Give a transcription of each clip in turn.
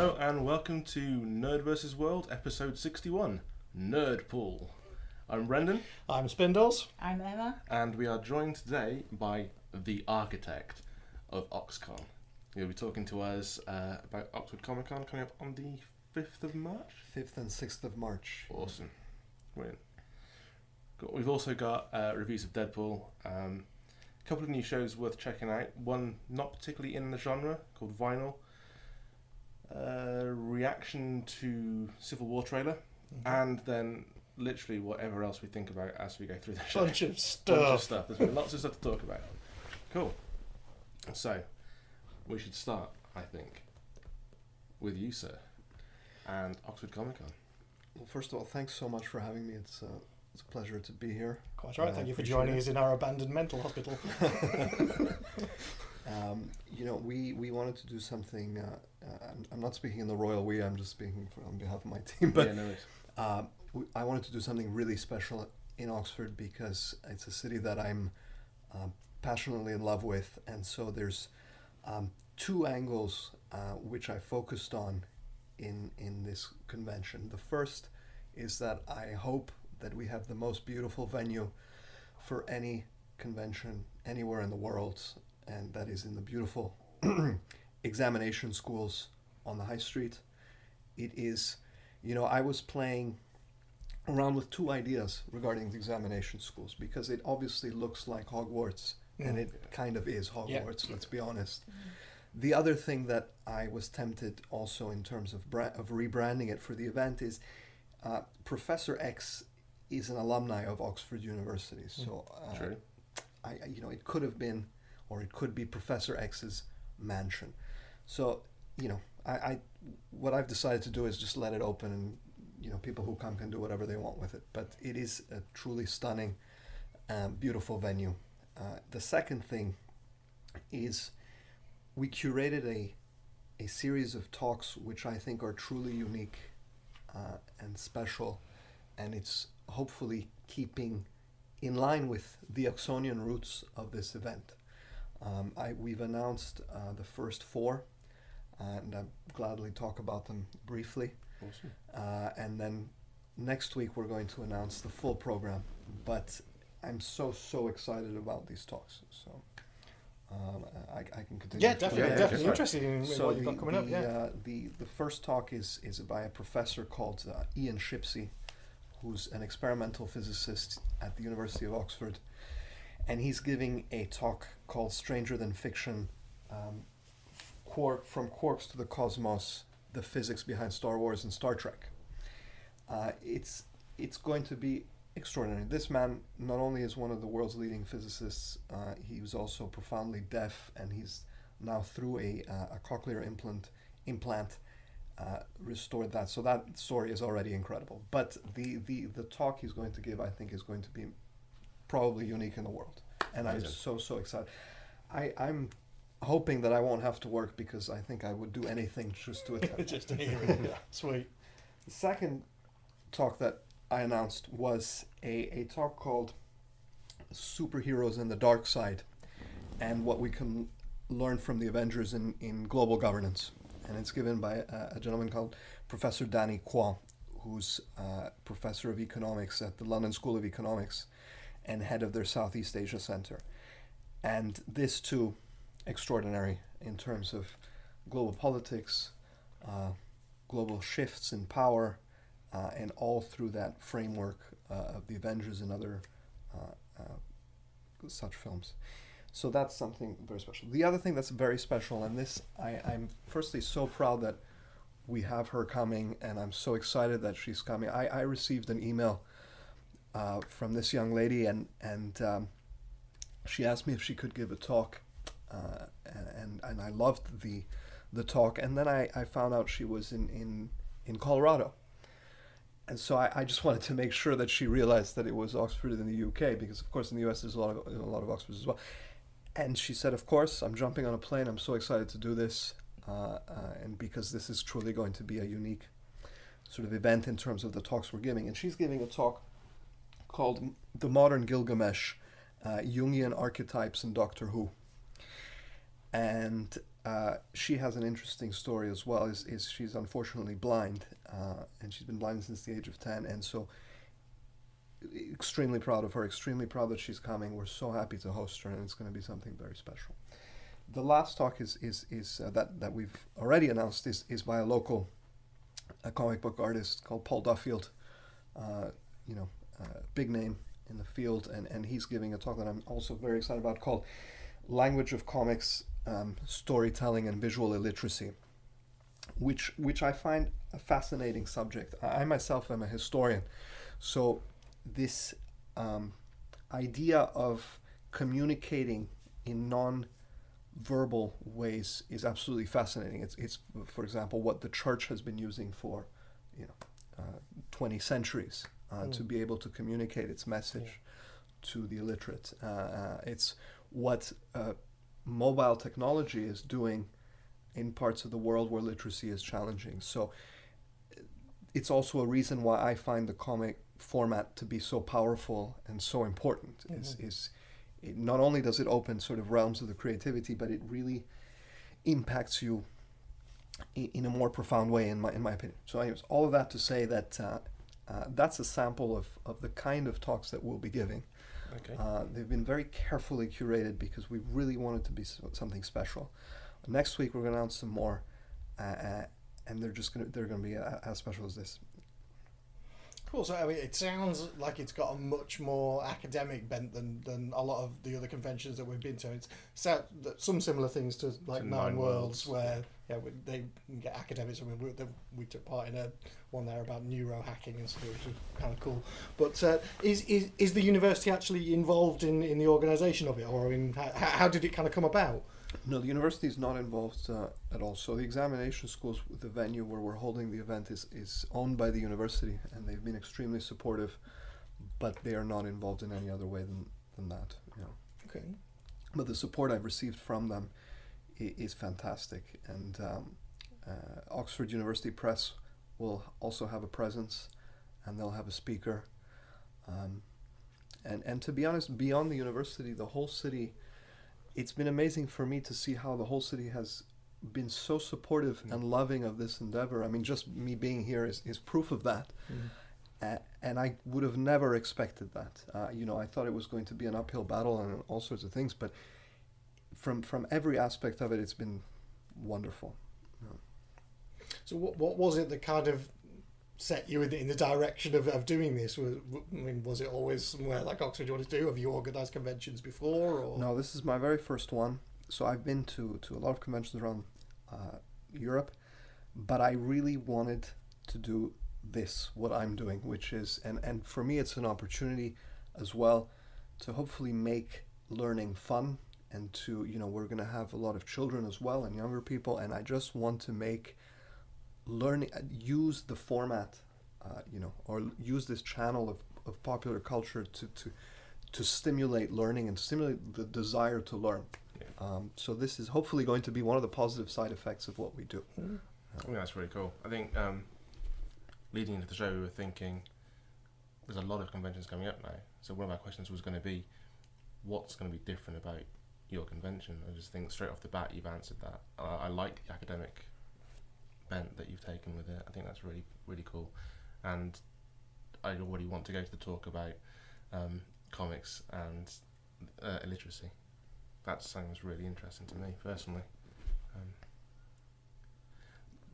Hello and welcome to NerdVsWorld, episode 61, Nerdpool. I'm Brendan. I'm Spindles. I'm Emma. And we are joined today by the Architect of OxCon. He'll be talking to us about Oxford Comic Con coming up on the 5th of March? 5th and 6th of March. Awesome. Brilliant. We've also got reviews of Deadpool. A couple of new shows worth checking out. One not particularly in the genre, called Vinyl. Reaction to Civil War trailer, and then literally whatever else we think about as we go through the show. Bunch of stuff. There's been lots of stuff to talk about. Cool. So, we should start, I think, with you, sir, and Oxford Comic Con. Well, first of all, thanks so much for having me. It's a pleasure to be here. Quite right. Thank you for joining us in our abandoned mental hospital. We wanted to do something. I'm not speaking in the royal we. I'm just speaking on behalf of my team. But I wanted to do something really special in Oxford because it's a city that I'm passionately in love with, and so there's two angles which I focused on in this convention. The first is that I hope that we have the most beautiful venue for any convention anywhere in the world, and that is in the beautiful examination schools on the high street. It is, I was playing around with two ideas regarding the examination schools because it obviously looks like Hogwarts, and it kind of is Hogwarts, let's be honest. The other thing that I was tempted also in terms of rebranding it for the event is Professor X is an alumni of Oxford University, so it could have been, or it could be Professor X's mansion. So, I what I've decided to do is just let it open, and people who come can do whatever they want with it. But it is a truly stunning, beautiful venue. The second thing is we curated a series of talks which I think are truly unique and special, and it's hopefully keeping in line with the Oxonian roots of this event. We've announced the first four, and I'll gladly talk about them briefly. Awesome. And then next week we're going to announce the full program, but I'm so excited about these talks. So I can continue. Yeah, definitely interested in what you've got coming up. The first talk is by a professor called Ian Shipsey, who's an experimental physicist at the University of Oxford, and he's giving a talk called Stranger Than Fiction, From Quarks to the Cosmos, the Physics Behind Star Wars and Star Trek. It's going to be extraordinary. This man not only is one of the world's leading physicists, he was also profoundly deaf, and he's now through a cochlear implant restored that. So that story is already incredible. But the talk he's going to give, I think, is going to be probably unique in the world. And I'm so excited. I'm hoping that I won't have to work because I think I would do anything just to attend. Just to hear it. Yeah. Sweet. The second talk that I announced was a talk called Superheroes in the Dark Side and what we can learn from the Avengers in global governance. And it's given by a gentleman called Professor Danny Kwa, who's professor of economics at the London School of Economics and head of their Southeast Asia Center. And this too, extraordinary in terms of global politics, global shifts in power, and all through that framework of the Avengers and other such films. So that's something very special. The other thing that's very special, and this, I'm firstly so proud that we have her coming, and I'm so excited that she's coming. I received an email from this young lady, and she asked me if she could give a talk, and I loved the talk. And then I found out she was in Colorado. And so I just wanted to make sure that she realized that it was Oxford in the UK, because of course in the US there's a lot of Oxfords as well. And she said, of course, I'm jumping on a plane. I'm so excited to do this. And because this is truly going to be a unique sort of event in terms of the talks we're giving. And she's giving a talk called The Modern Gilgamesh, Jungian Archetypes and Doctor Who. And she has an interesting story as well. Is she's unfortunately blind, and she's been blind since the age of 10, and so extremely proud of her, extremely proud that she's coming. We're so happy to host her, and it's going to be something very special. The last talk is that we've already announced is by a local comic book artist called Paul Duffield, big name in the field, and he's giving a talk that I'm also very excited about called Language of Comics, Storytelling and Visual Illiteracy, which I find a fascinating subject. I myself am a historian, so this idea of communicating in non-verbal ways is absolutely fascinating. It's for example what the church has been using for 20 centuries to be able to communicate its message to the illiterate. It's what mobile technology is doing in parts of the world where literacy is challenging. So it's also a reason why I find the comic format to be so powerful and so important. Not only does it open sort of realms of the creativity, but it really impacts you in a more profound way, in my opinion. So anyways, all of that to say that that's a sample of the kind of talks that we'll be giving. Okay. They've been very carefully curated because we really want it to be something special. Next week we're going to announce some more, and they're going to be as special as this. Cool. So I mean, it sounds like it's got a much more academic bent than a lot of the other conventions that we've been to. It's some similar things to like Nine Worlds, where they get academics. I mean, we took part in one there about neurohacking and stuff, which was kind of cool. But is the university actually involved in the organisation of it, or how did it kind of come about? No, the university is not involved at all. So the examination schools, the venue where we're holding the event, is owned by the university, and they've been extremely supportive, but they are not involved in any other way than that. Okay. But the support I've received from them is fantastic, and Oxford University Press will also have a presence, and they'll have a speaker. And to be honest, beyond the university, the whole city. It's been amazing for me to see how the whole city has been so supportive and loving of this endeavor. I mean, just me being here is proof of that. And I would have never expected that. I thought it was going to be an uphill battle and all sorts of things, but from every aspect of it, it's been wonderful. So what was it that kind of set you in the direction of doing this? Was it always somewhere like Oxford you wanted to do? Have you organised conventions before? Or? No, this is my very first one. So I've been to a lot of conventions around Europe, but I really wanted to do this, what I'm doing, which is, and for me it's an opportunity as well to hopefully make learning fun, and to, we're going to have a lot of children as well and younger people, and I just want to make learning, use the format, or use this channel of popular culture to stimulate learning and stimulate the desire to learn. So this is hopefully going to be one of the positive side effects of what we do. I think that's really cool. I think leading into the show, we were thinking there's a lot of conventions coming up now. So one of our questions was going to be, what's going to be different about your convention? I just think straight off the bat you've answered that. I like the academic bent that you've taken with it. I think that's really, really cool. And I already want to go to the talk about comics and illiteracy. That sounds really interesting to me personally.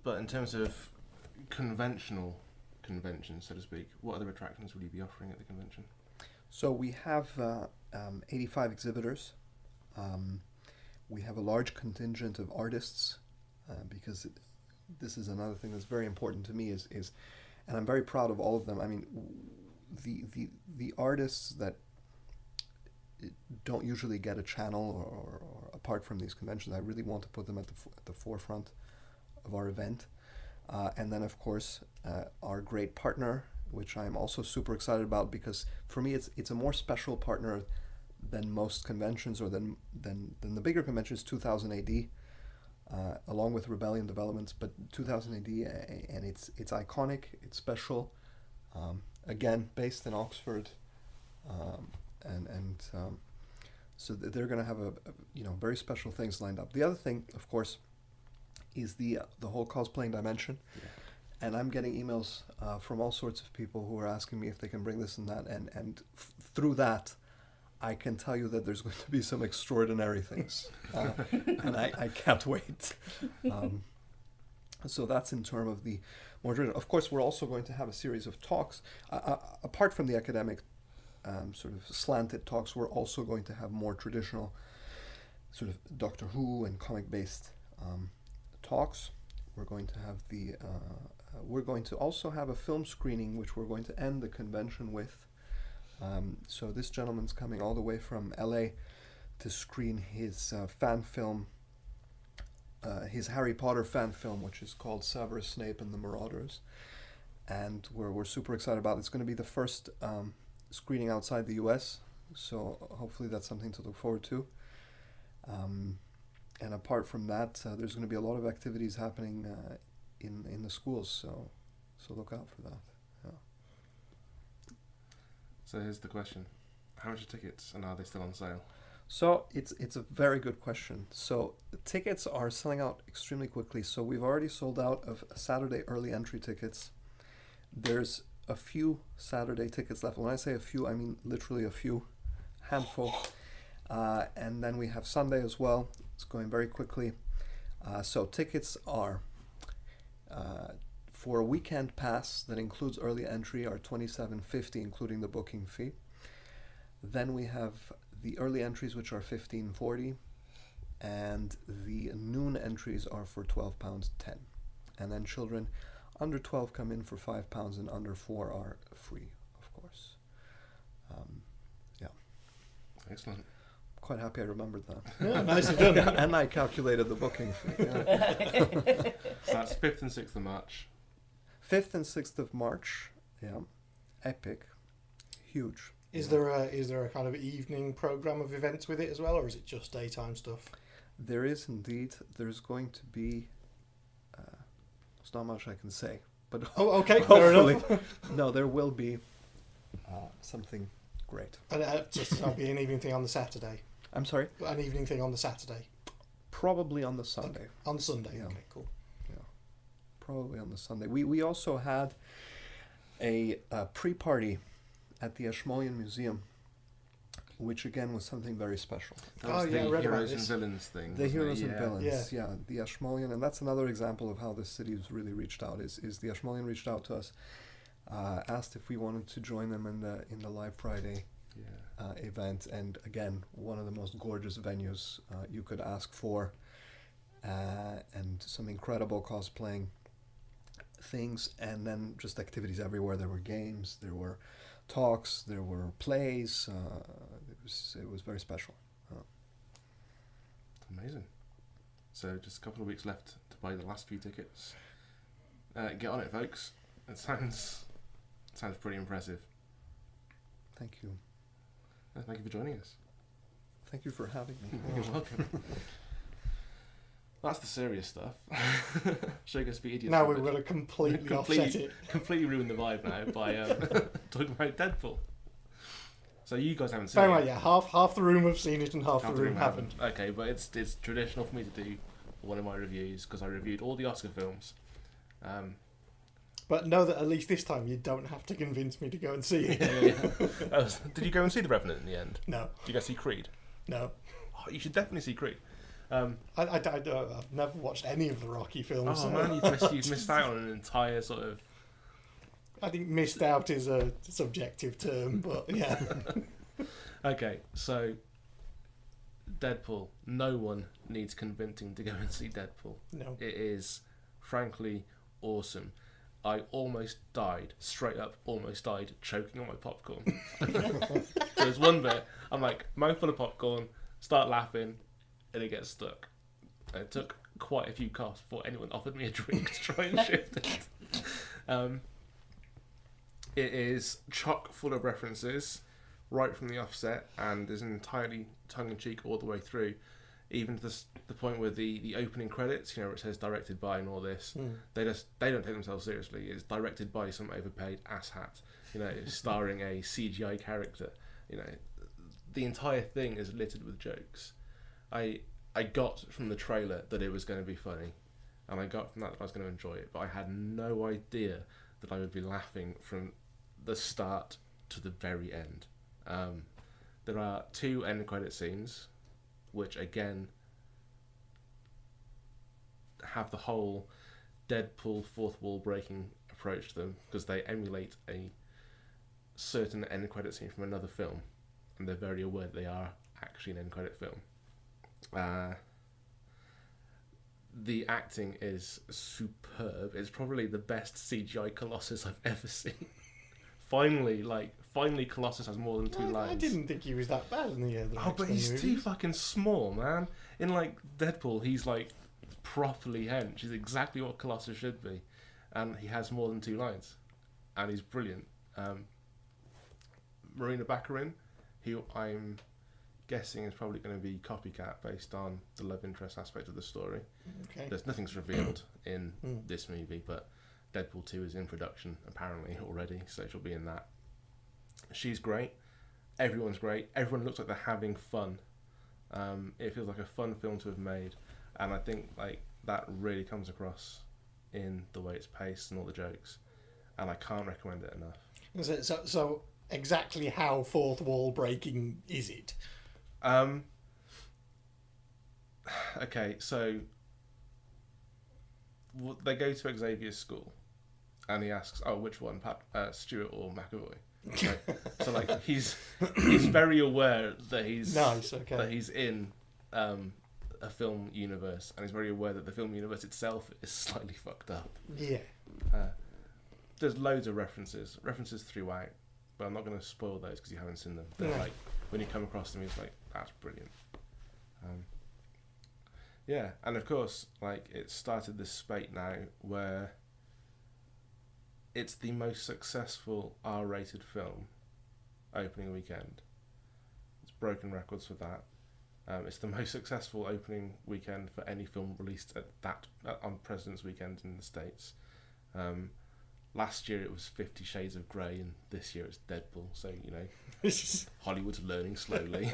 But in terms of conventional conventions, so to speak, what other attractions will you be offering at the convention? So we have 85 exhibitors. We have a large contingent of artists, because this is another thing that's very important to me is and I'm very proud of all of them. I mean, the artists that don't usually get a channel or apart from these conventions, I really want to put them at the forefront of our event. And then, of course, our great partner, which I'm also super excited about, because for me it's a more special partner than most conventions, or than the bigger conventions. 2000 AD, along with Rebellion Developments, but 2000 AD, and it's iconic, it's special, again based in Oxford, and So they're going to have very special things lined up. The other thing, of course, is the whole cosplaying dimension. Yeah. And I'm getting emails from all sorts of people who are asking me if they can bring this and that. And through that, I can tell you that there's going to be some extraordinary things. And I can't wait. So that's in terms of the more traditional. Of course, we're also going to have a series of talks. Apart from the academic sort of slanted talks, we're also going to have more traditional sort of Doctor Who and comic-based talks. We're going to have we're going to also have a film screening, which we're going to end the convention with. So this gentleman's coming all the way from LA to screen his fan film, his Harry Potter fan film, which is called Severus Snape and the Marauders. And we're super excited about it. It's going to be the first screening outside the US, so hopefully that's something to look forward to. And apart from that, there's going to be a lot of activities happening in the schools, so look out for that. Yeah. So here's the question: how much are tickets, and are they still on sale? So it's a very good question. So the tickets are selling out extremely quickly. So we've already sold out of Saturday early entry tickets. There's a few Saturday tickets left. When I say a few, I mean literally a few, handful. And then we have Sunday as well. It's going very quickly. So tickets are for a weekend pass that includes early entry are $27.50, including the booking fee. Then we have the early entries, which are $15.40, and the noon entries are for £12.10. And then children under 12 come in for £5, and under 4 are free, of course. Yeah. Excellent. Quite happy I remembered that. Yeah, nicely done. And I calculated the booking fee. Yeah. So that's 5th and 6th of March. 5th and 6th of March. Yeah. Epic. Huge. Is there a kind of evening program of events with it as well, or is it just daytime stuff? There is indeed. There's going to be. There's not much I can say, but okay, fair enough. No, there will be something great. And just there'll be an evening thing on the Saturday. I'm sorry. An evening thing on the Saturday. Probably on the Sunday. Okay. On Sunday. Yeah. Okay, cool. Yeah, probably on the Sunday. We also had a pre-party at the Ashmolean Museum, which again was something very special. That was yeah, I the read about Heroes and this. Villains thing. The wasn't Heroes it? and Villains, Yeah. the Ashmolean, and that's another example of how the city's really reached out. Is the Ashmolean reached out to us, asked if we wanted to join them in the Live Friday event, and again, one of the most gorgeous venues you could ask for, and some incredible cosplaying things, and then just activities everywhere. There were games, there were talks, there were plays. It was very special. Amazing. So just a couple of weeks left to buy the last few tickets. Get on it, folks. It sounds pretty impressive. Thank you. Thank you for joining us. Thank you for having me. You're welcome. That's the serious stuff. Should I go speak idiots? Now we're going to completely offset it. Completely ruin the vibe now by talking about Deadpool. So you guys haven't seen Very it. right, yeah. Half the room have seen it and half the room haven't. Okay, but it's traditional for me to do one of my reviews because I reviewed all the Oscar films. But know that at least this time you don't have to convince me to go and see it. Yeah. Did you go and see The Revenant in the end? No. Did you go see Creed? No. Oh, you should definitely see Creed. I've never watched any of the Rocky films. Oh so. man, you've missed out on an entire sort of... I think missed out is a subjective term, but yeah. Okay, so Deadpool. No one needs convincing to go and see Deadpool. No. It is, frankly, awesome. I almost died, straight up almost died, choking on my popcorn. There's one bit, I'm like, mouthful of popcorn, start laughing, and it gets stuck. And it took quite a few coughs before anyone offered me a drink to try and shift it. It is chock full of references right from the offset, and is entirely tongue-in-cheek all the way through, even to the point where the opening credits, where it says directed by and all this, they don't take themselves seriously. It's directed by some overpaid asshat, starring a CGI character. the entire thing is littered with jokes. I got from the trailer that it was going to be funny, and I got from that I was going to enjoy it, but I had no idea that I would be laughing from the start to the very end. There are 2 end credit scenes, which again have the whole Deadpool fourth wall breaking approach to them, because they emulate a certain end credit scene from another film, and they're very aware that they are actually an end credit film. The acting is superb. It's probably the best CGI Colossus I've ever seen. Finally, Colossus has more than 2 lines. I didn't think he was that bad in the but he's movies. too fucking small, man. In like Deadpool, he's like properly hench. He's exactly what Colossus should be, and he has more than 2 lines, and he's brilliant. Marina Baccarin, who I'm guessing is probably going to be copycat based on the love interest aspect of the story. Okay. There's nothing's revealed in this movie, but Deadpool 2 is in production apparently already, so she'll be in that. She's great. Everyone's great. Everyone looks like they're having fun. It feels like a fun film to have made, and I think like that really comes across in the way it's paced and all the jokes, and I can't recommend it enough. So exactly how fourth wall breaking is it? Okay, so they go to Xavier's school, and he asks, "Oh, which one, Stewart or McAvoy?" Right? So like he's very aware that he's that he's in a film universe, and he's very aware that the film universe itself is slightly fucked up. Yeah. There's loads of references throughout, but I'm not going to spoil those because you haven't seen them. They're like when you come across them, it's like that's brilliant. Yeah, and of course, like it started this spate now where it's the most successful R-rated film opening weekend. It's broken records for that. It's the most successful opening weekend for any film released on President's Weekend in the States. Last year it was 50 Shades of Grey, and this year it's Deadpool. So you know, Hollywood's learning slowly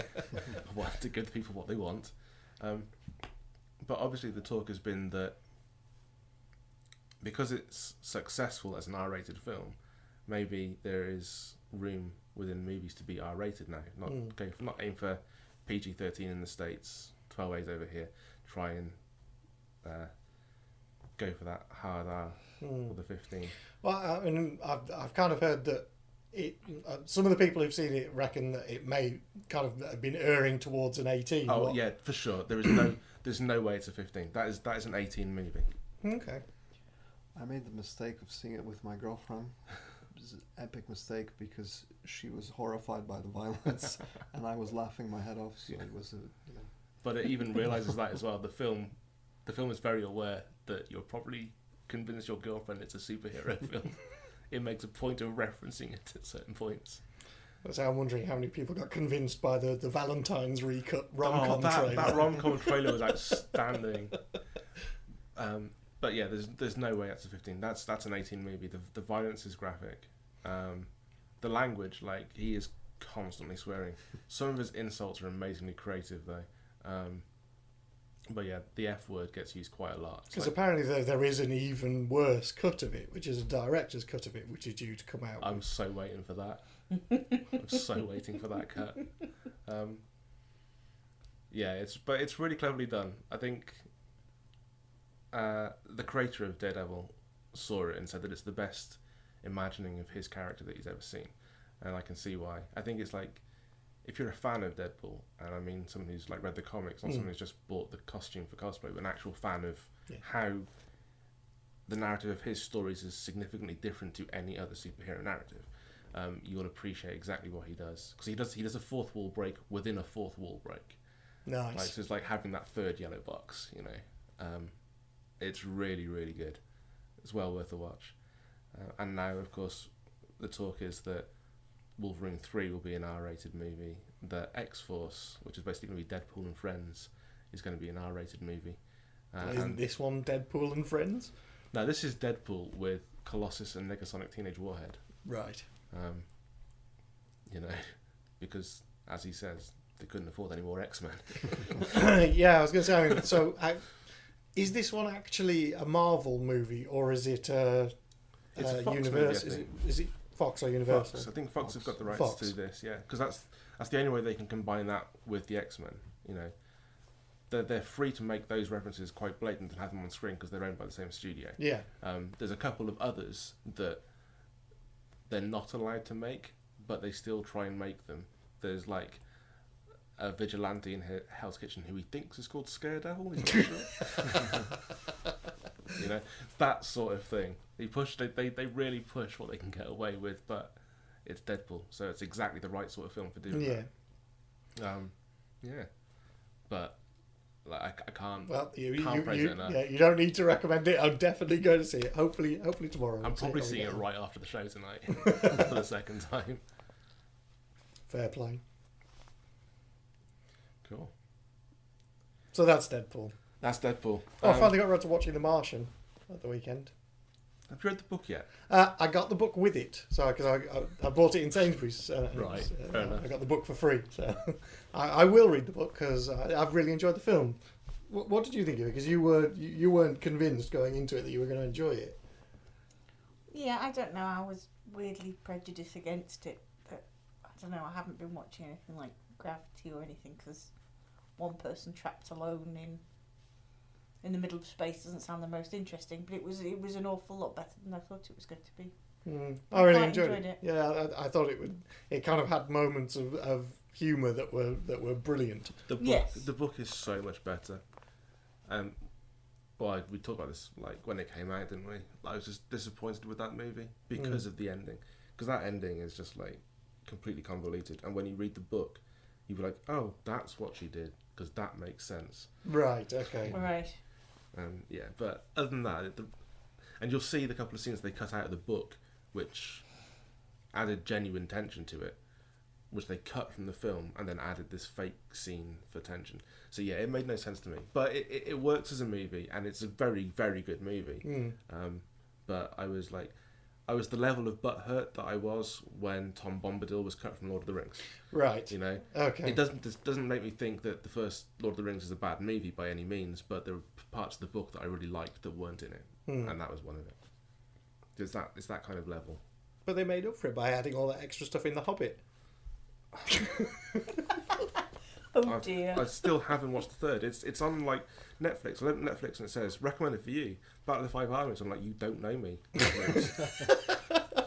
to give people what they want. But obviously the talk has been that because it's successful as an R-rated film, maybe there is room within movies to be R-rated now. Not aim for PG-13 in the States, 12A's over here. Try and go for that hard R or the 15. Well, I mean, I've kind of heard that some of the people who've seen it reckon that it may kind of have been erring towards an 18. Oh yeah, for sure. There's no way it's a 15. That is an 18 movie. Okay. I made the mistake of seeing it with my girlfriend. It was an epic mistake because she was horrified by the violence and I was laughing my head off. So it was But it even realizes that as well. The film is very aware that you're probably convinced your girlfriend it's a superhero film. It makes a point of referencing it at certain points. So I'm wondering how many people got convinced by the Valentine's recut rom-com trailer. That rom-com trailer was outstanding. But yeah, there's no way that's a 15. That's an 18 movie. The violence is graphic. The language, like he is constantly swearing. Some of his insults are amazingly creative though. But yeah, the F word gets used quite a lot. Because apparently there is an even worse cut of it, which is a director's cut of it, which is due to come out. I'm so waiting for that. I'm so waiting for that cut. Yeah, it's really cleverly done. I think the creator of Daredevil saw it and said that it's the best imagining of his character that he's ever seen, and I can see why. I think it's like, if you're a fan of Deadpool, and I mean someone who's like read the comics, not someone who's just bought the costume for cosplay, but an actual fan of how the narrative of his stories is significantly different to any other superhero narrative, you will appreciate exactly what he does, because he does a fourth wall break within a fourth wall break. Nice. Like, so it's like having that third yellow box, you know. It's really, really good. It's well worth a watch. And now, of course, the talk is that Wolverine 3 will be an R-rated movie. The X-Force, which is basically going to be Deadpool and Friends, is going to be an R-rated movie. Isn't this one Deadpool and Friends? No, this is Deadpool with Colossus and Negasonic Teenage Warhead. Right. You know, because as he says, they couldn't afford any more X-Men. Yeah, I was going to say. I mean, so, is this one actually a Marvel movie, or is it It's a Fox Universal? movie, Is it Fox or Universal? Fox. I think Fox have got the rights Fox. to this, yeah, because that's the only way they can combine that with the X-Men. You know, they're free to make those references quite blatant and have them on screen because they're owned by the same studio. Yeah. There's a couple of others that they're not allowed to make, but they still try and make them. There's like a vigilante in Hell's Kitchen who he thinks is called Scaredevil. He's not sure. You know, that sort of thing. They really push what they can get away with, but it's Deadpool, so it's exactly the right sort of film for doing that. Yeah. But like I can't. Well, can't praise it enough. Yeah, you don't need to recommend it. I'm definitely going to see it. Hopefully tomorrow. I'm probably seeing it right after the show tonight for the second time. Fair play. Cool. So that's Deadpool. That's Deadpool. I finally got around to watching The Martian at the weekend. Have you read the book yet? I got the book with it, so because I bought it in Sainsbury's. Right, fair enough. I got the book for free, so I will read the book because I've really enjoyed the film. What did you think of it? Because you weren't convinced going into it that you were going to enjoy it. Yeah, I don't know. I was weirdly prejudiced against it. But I don't know. I haven't been watching anything like Gravity or anything because one person trapped alone in the middle of space doesn't sound the most interesting, but it was an awful lot better than I thought it was going to be. I really quite enjoyed enjoyed it. it. Yeah, I thought it kind of had moments of humour that were brilliant. The book is so much better. Well, we talked about this like when it came out, didn't we? I was just disappointed with that movie because of the ending. Because that ending is just like completely convoluted, and when you read the book, you'd be like, "Oh, that's what she did," because that makes sense. Right. Okay. Right. Yeah, but other than that, and you'll see the couple of scenes they cut out of the book, which added genuine tension to it, which they cut from the film and then added this fake scene for tension. So yeah, it made no sense to me, but it works as a movie, and it's a very, very good movie. But I was the level of butthurt that I was when Tom Bombadil was cut from Lord of the Rings. Right. You know, Okay. it doesn't make me think that the first Lord of the Rings is a bad movie by any means, but there were parts of the book that I really liked that weren't in it, and that was one of it. It's that kind of level. But they made up for it by adding all that extra stuff in The Hobbit. Oh dear. I still haven't watched the third. It's on like Netflix. I look at Netflix and it says recommended for you. Battle of the Five Armies. I'm like, you don't know me.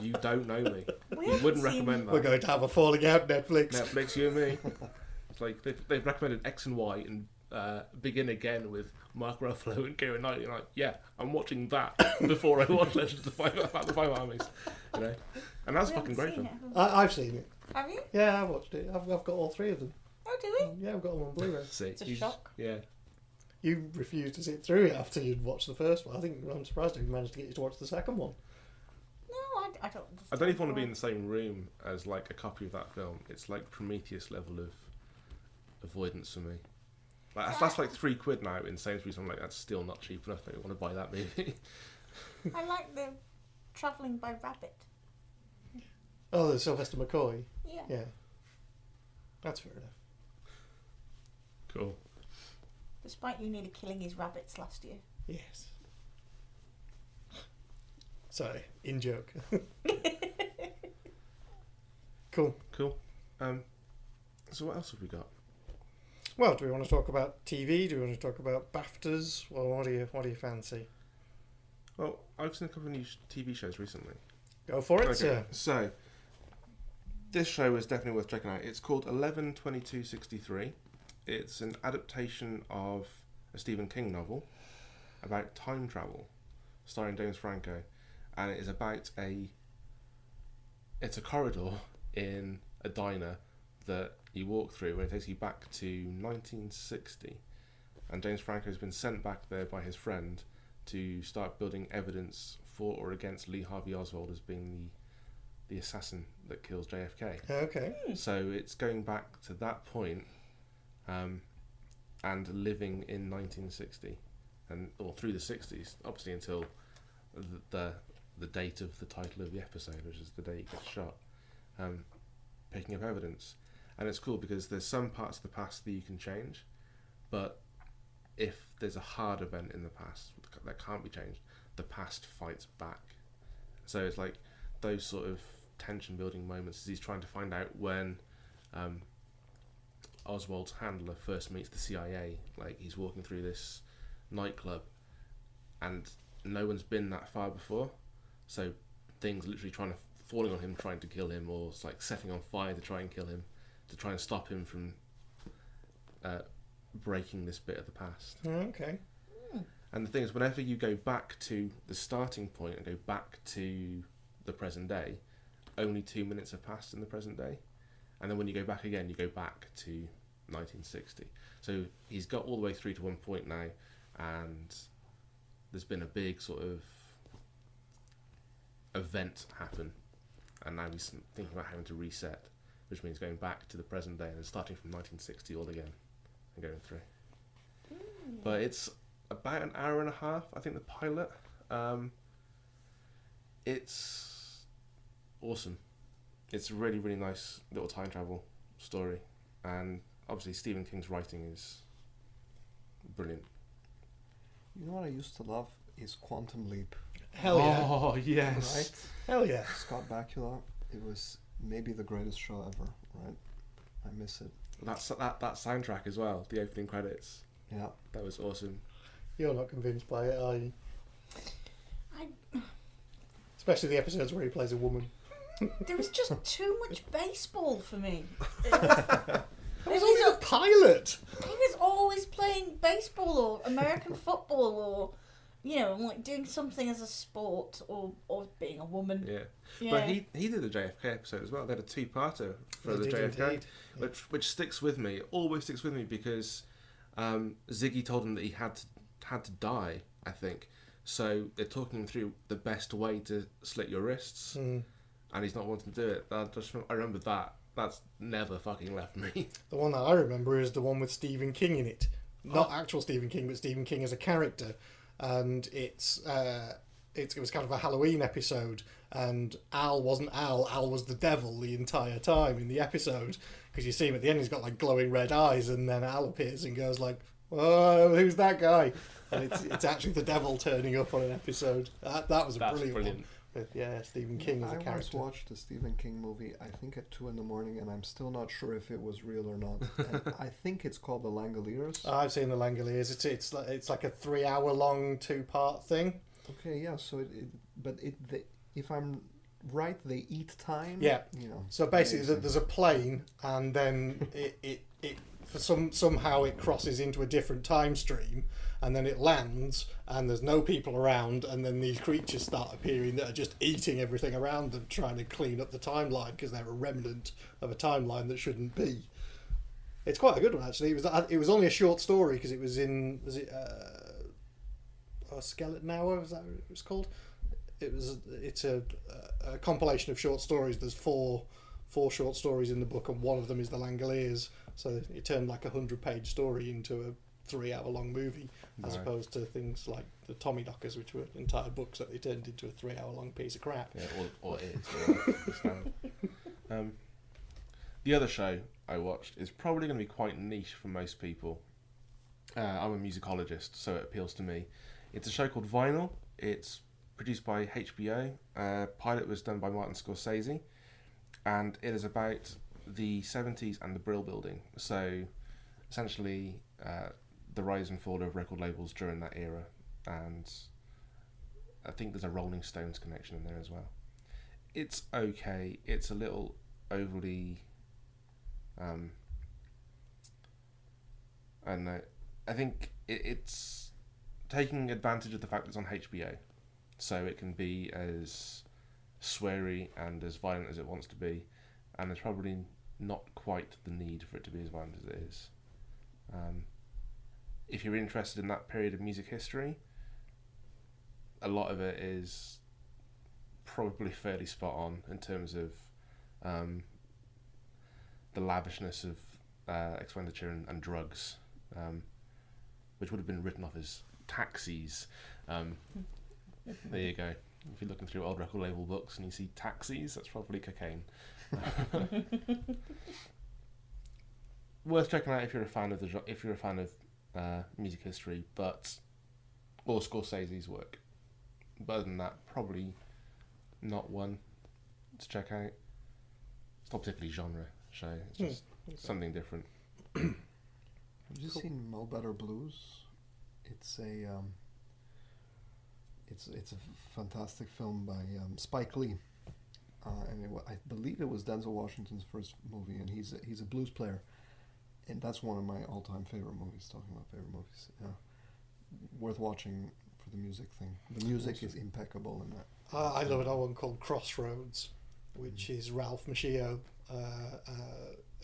You don't know me. You wouldn't recommend that. We're going to have a falling out, Netflix. Netflix, you and me. It's like they've recommended X and Y and Begin Again with Mark Ruffalo and Keira Knightley. You're like, yeah, I'm watching that before I watch Legend of the Five Armies. You know, and that's a fucking great film. I've seen it. Have you? Yeah, I watched it. I've got all three of them. Oh, do we? Yeah, I've got them on Blu-ray. See, It's a shock. Yeah. You refused to sit through it after you'd watched the first one. I think I'm surprised you managed to get you to watch the second one. No, I don't understand. I don't even want to be in the same room as like a copy of that film. It's like Prometheus level of avoidance for me. Like that's like £3 now in Sainsbury's. I'm like, that's still not cheap enough. I don't want to buy that movie. I like the travelling by rabbit. Oh, the Sylvester McCoy. Yeah. Yeah. That's fair enough. Cool. Despite you nearly killing his rabbits last year. Yes. Sorry, in joke. Cool. So what else have we got? Well, do we want to talk about TV? Do we want to talk about BAFTAs? Well, what do you fancy? Well, I've seen a couple of new TV shows recently. Go for it, sir. So this show is definitely worth checking out. It's called 11/22/63. It's an adaptation of a Stephen King novel about time travel, starring James Franco, and it is about it's a corridor in a diner that you walk through, and it takes you back to 1960. And James Franco has been sent back there by his friend to start building evidence for or against Lee Harvey Oswald as being the assassin that kills JFK. Okay. So it's going back to that point, and living in 1960, or through the 60s, obviously until the date of the title of the episode, which is the day he gets shot, picking up evidence. And it's cool because there's some parts of the past that you can change, but if there's a hard event in the past that can't be changed, the past fights back. So it's like those sort of tension building moments as he's trying to find out when Oswald's handler first meets the CIA. Like, he's walking through this nightclub and no one's been that far before, so things literally falling on him, trying to kill him, or it's like setting on fire to try and kill him, to try and stop him from breaking this bit of the past. Okay. And the thing is, whenever you go back to the starting point and go back to the present day, only 2 minutes have passed in the present day. And then when you go back again, you go back to 1960. So he's got all the way through to one point now, and there's been a big sort of event happen. And now he's thinking about having to reset, which means going back to the present day and then starting from 1960 all again and going through. But it's about an hour and a half, I think, the pilot. It's awesome. It's a really, really nice little time travel story. And obviously Stephen King's writing is brilliant. You know what I used to love is Quantum Leap. Hell yeah. Oh, yes. Right? Hell yeah. Scott Bakula. It was maybe the greatest show ever, right? I miss it. That soundtrack as well, the opening credits. Yeah. That was awesome. You're not convinced by it, are you? I Especially the episodes where he plays a woman. There was just too much baseball for me. It was only a pilot. He was always playing baseball or American football or, you know, like doing something as a sport or being a woman. Yeah. Yeah. But he did the JFK episode as well. They had a two-parter for the JFK, which sticks with me. It always sticks with me because Ziggy told him that he had to die, I think. So they're talking him through the best way to slit your wrists, and he's not wanting to do it. I remember that. That's never fucking left me. The one that I remember is the one with Stephen King in it. Not actual Stephen King, but Stephen King as a character. And it was kind of a Halloween episode, and Al wasn't Al. Al was the devil the entire time in the episode, because you see him at the end, he's got like glowing red eyes, and then Al appears and goes like, "Oh, who's that guy?" And it's actually the devil turning up on an episode. That was a brilliant one. But yeah, Stephen King as a character. I once watched a Stephen King movie, I think at 2 a.m, and I'm still not sure if it was real or not. And I think it's called The Langoliers. I've seen The Langoliers. It's like a 3-hour long 2-part thing. Okay, yeah. So if I'm right, they eat time. Yeah. You know. So basically, there's a plane, and then it somehow it crosses into a different time stream, and then it lands, and there's no people around, and then these creatures start appearing that are just eating everything around them, trying to clean up the timeline because they're a remnant of a timeline that shouldn't be. It's quite a good one, actually. It was only a short story because it was in Skeleton Hour? Was that what it was called? It's a compilation of short stories. There's four short stories in the book, and one of them is The Langoliers. So it turned like a 100-page story into a 3-hour-long movie, as opposed to things like the Tommy Knockers, which were entire books that they turned into a 3-hour-long piece of crap. Yeah, or it is. The other show I watched is probably going to be quite niche for most people. I'm a musicologist, so it appeals to me. It's a show called Vinyl. It's produced by HBO. Pilot was done by Martin Scorsese, and it is about the 70s and the Brill Building. So essentially the rise and fall of record labels during that era, and I think there's a Rolling Stones connection in there as well. It's okay. It's a little overly I don't know. I think it's taking advantage of the fact that it's on HBO, so it can be as sweary and as violent as it wants to be, and there's probably not quite the need for it to be as violent as it is. If you're interested in that period of music history, a lot of it is probably fairly spot on in terms of the lavishness of expenditure and drugs, which would have been written off as taxis. There you go. If you're looking through old record label books and you see taxis, that's probably cocaine. worth checking out if you're a fan of music history, or Scorsese's work. But other than that, probably not one to check out. It's not particularly genre show. It's just something different. Have you seen Mo Better Blues? It's a it's a fantastic film by Spike Lee, and I believe it was Denzel Washington's first movie, and he's a blues player, and that's one of my all-time favorite movies. Talking about favorite movies, worth watching for the music thing. The music is impeccable in that. I love another one called Crossroads, which is Ralph Macchio,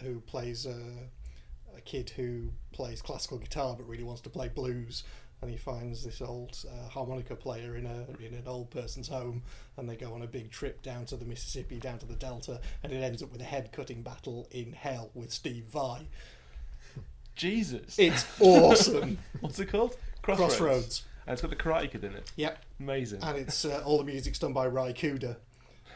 who plays a kid who plays classical guitar but really wants to play blues, and he finds this old harmonica player in an old person's home, and they go on a big trip down to the Mississippi, down to the Delta, and it ends up with a head-cutting battle in hell with Steve Vai. Jesus, it's awesome. What's it called? Crossroads. And it's got the Karate Kid in it. Yep. Amazing. And it's all the music's done by Ry Cooder.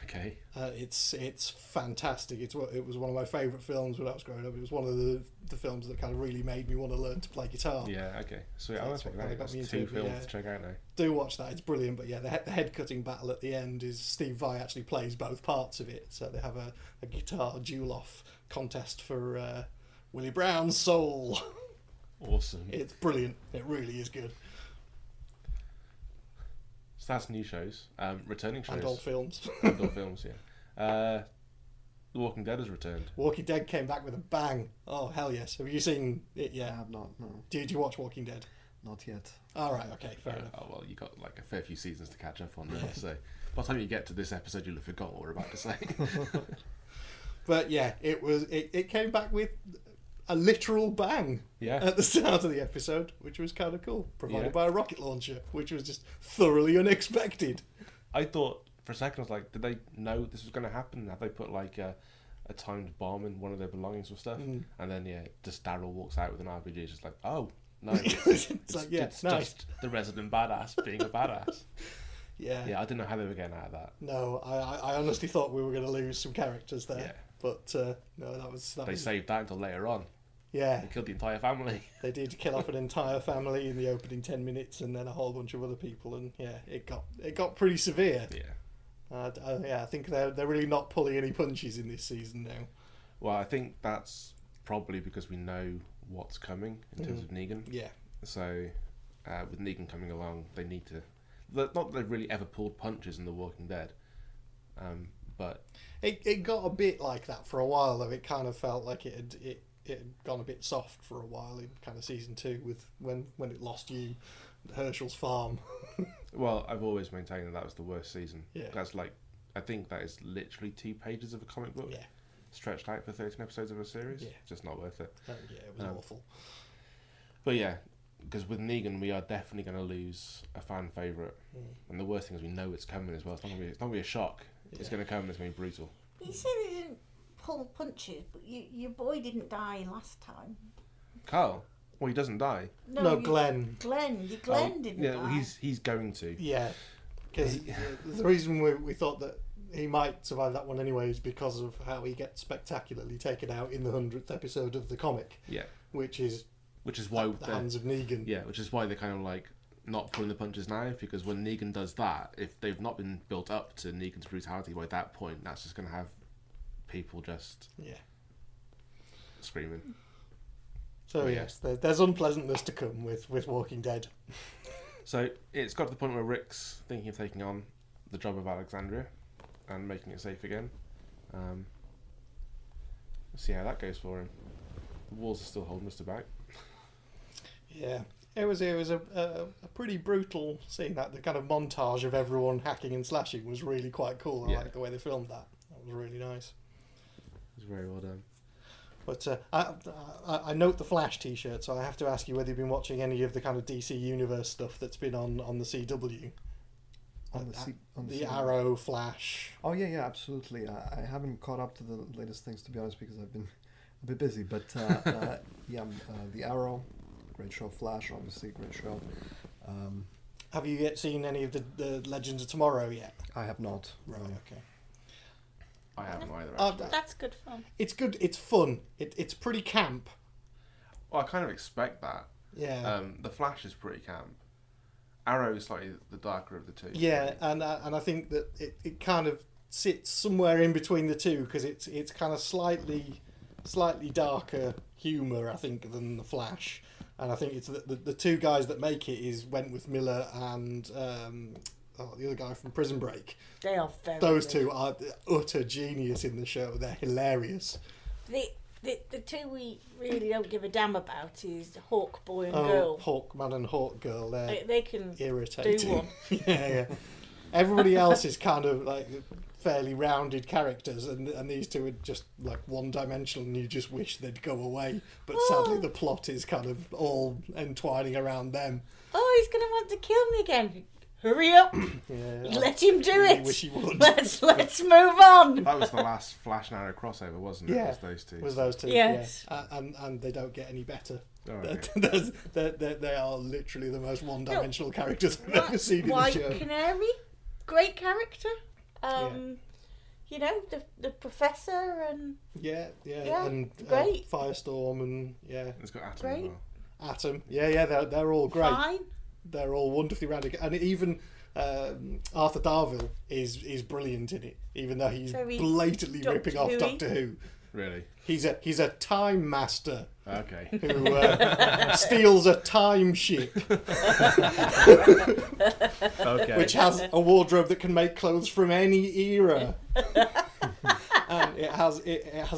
Okay. It's fantastic. It was one of my favourite films when I was growing up. It was one of the films that kind of really made me want to learn to play guitar. Yeah, okay. Sweet. So I want to check that out. That's 2 films to check out now. Do watch that. It's brilliant. But yeah, the head-cutting battle at the end is Steve Vai actually plays both parts of it. So they have a guitar duel-off contest for Willie Brown's soul. Awesome. It's brilliant. It really is good. So that's new shows. Returning shows. And old films. And old films, yeah. The Walking Dead has returned. Walking Dead came back with a bang. Oh, hell yes. Have you seen it yet? I have not, no. Did you watch Walking Dead? Not yet. All right, okay, fair enough. Oh, well, you got like a fair few seasons to catch up on there, so by the time you get to this episode, you'll have forgotten what we're about to say. But yeah, it came back with a literal bang at the start of the episode, which was kind of cool, provided by a rocket launcher, which was just thoroughly unexpected. I thought for a second, I was like, did they know this was going to happen? Have they put like a timed bomb in one of their belongings or stuff? And then just Daryl walks out with an RPG. It's just like, oh no, it's nice. Just the resident badass being a badass. Yeah, I didn't know how they were getting out of that. No, I honestly thought we were going to lose some characters there. Yeah. But no, that was saved that until later on. Yeah. They killed the entire family. They did kill off an entire family in the opening 10 minutes, and then a whole bunch of other people, and it got pretty severe. Yeah. I think they're really not pulling any punches in this season now. Well, I think that's probably because we know what's coming in terms of Negan. Yeah. So with Negan coming along, they need to. Not that they've really ever pulled punches in The Walking Dead, but it got a bit like that for a while, though. It kind of felt like it had gone a bit soft for a while in kind of season 2 with when it lost you at Herschel's farm. Well, I've always maintained that was the worst season. Yeah. That's like, I think that is literally 2 pages of a comic book. Yeah. Stretched out for 13 episodes of a series. Yeah. Just not worth it. Yeah, it was awful. But yeah, because with Negan, we are definitely going to lose a fan favourite. And the worst thing is we know it's coming as well. It's not going to be a shock. Yeah. It's going to come and it's going to be brutal. You said they didn't pull punches, but your boy didn't die last time. Carl? Well, he doesn't die. No, Glenn. Glenn didn't die. Well, he's going to. Yeah, because the reason we thought that he might survive that one anyway is because of how he gets spectacularly taken out in the 100th episode of the comic. Yeah. Which is why the hands of Negan. Yeah, which is why they're kind of like not pulling the punches now, because when Negan does that, if they've not been built up to Negan's brutality by that point, that's just going to have people just screaming. So yes, there's unpleasantness to come with Walking Dead. So it's got to the point where Rick's thinking of taking on the job of Alexandria and making it safe again. We'll see how that goes for him. The walls are still holding us about. Yeah, it was a pretty brutal scene. That the kind of montage of everyone hacking and slashing was really quite cool. I like the way they filmed that. That was really nice. It was very well done. But I note the Flash T-shirt, so I have to ask you whether you've been watching any of the kind of DC Universe stuff that's been on the CW. On the Arrow, Flash. Oh yeah, absolutely. I haven't caught up to the latest things, to be honest, because I've been a bit busy. But the Arrow, great show. Flash, obviously, great show. Have you yet seen any of the Legends of Tomorrow yet? I have not. Right. Okay. I haven't either. That's good fun. It's good. It's fun. It's pretty camp, Well, I kind of expect that. Yeah. The Flash is pretty camp. Arrow is slightly the darker of the two. Yeah, and I think that it kind of sits somewhere in between the two because it's kind of slightly darker humour, I think, than the Flash. And I think it's the two guys that make it is Wentworth Miller and the other guy from Prison Break. They are very Those good. two are utter genius in the show. They're hilarious. The two we really don't give a damn about is Hawk Boy and Girl. Hawkman and Hawk Girl. They can irritating. do one. yeah. Everybody else is kind of like fairly rounded characters, and these two are just like one-dimensional, and you just wish they'd go away. But sadly, the plot is kind of all entwining around them. Oh, he's going to want to kill me again. Hurry up! Yeah, Let him do really it. wish he would. Let's move on. That was the last Flash and Arrow crossover, wasn't it? Yeah, It was those two. Was those two? Yes. Yeah. And they don't get any better. Oh, okay. They are literally the most one-dimensional characters I've ever seen in the White show. Canary, great character. Yeah. You know, the professor and Yeah, Yeah, and great. Firestorm and It's got Atom Great. as well. Atom. Yeah, they're all great. fine. They're all wonderfully rounded, and even Arthur Darvill is brilliant in it, even though he's Very blatantly Doctor ripping off Who-y. Doctor Who. Really? He's a time master Okay. who steals a time ship, Okay. which has a wardrobe that can make clothes from any era. And it has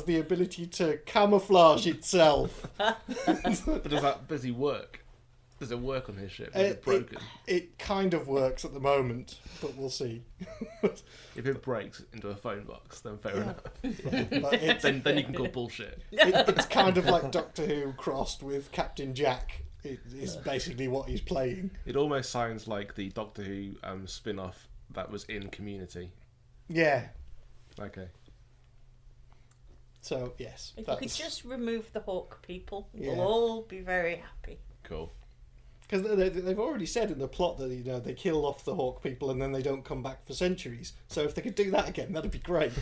the ability to camouflage itself. But does he work? Does it work on his ship? Is it broken? It kind of works at the moment, but we'll see. If it breaks into a phone box, then fair enough. But it's, Then you can call bullshit. it's kind of like Doctor Who crossed with Captain Jack. It is basically what he's playing. It almost sounds like the Doctor Who spin-off that was in Community. Yeah. Okay. So yes, If you could just remove the Hawk people, Yeah. we'll all be very happy. Cool. because they've already said in the plot that they kill off the Hawk people and then they don't come back for centuries. So if they could do that again, that'd be great.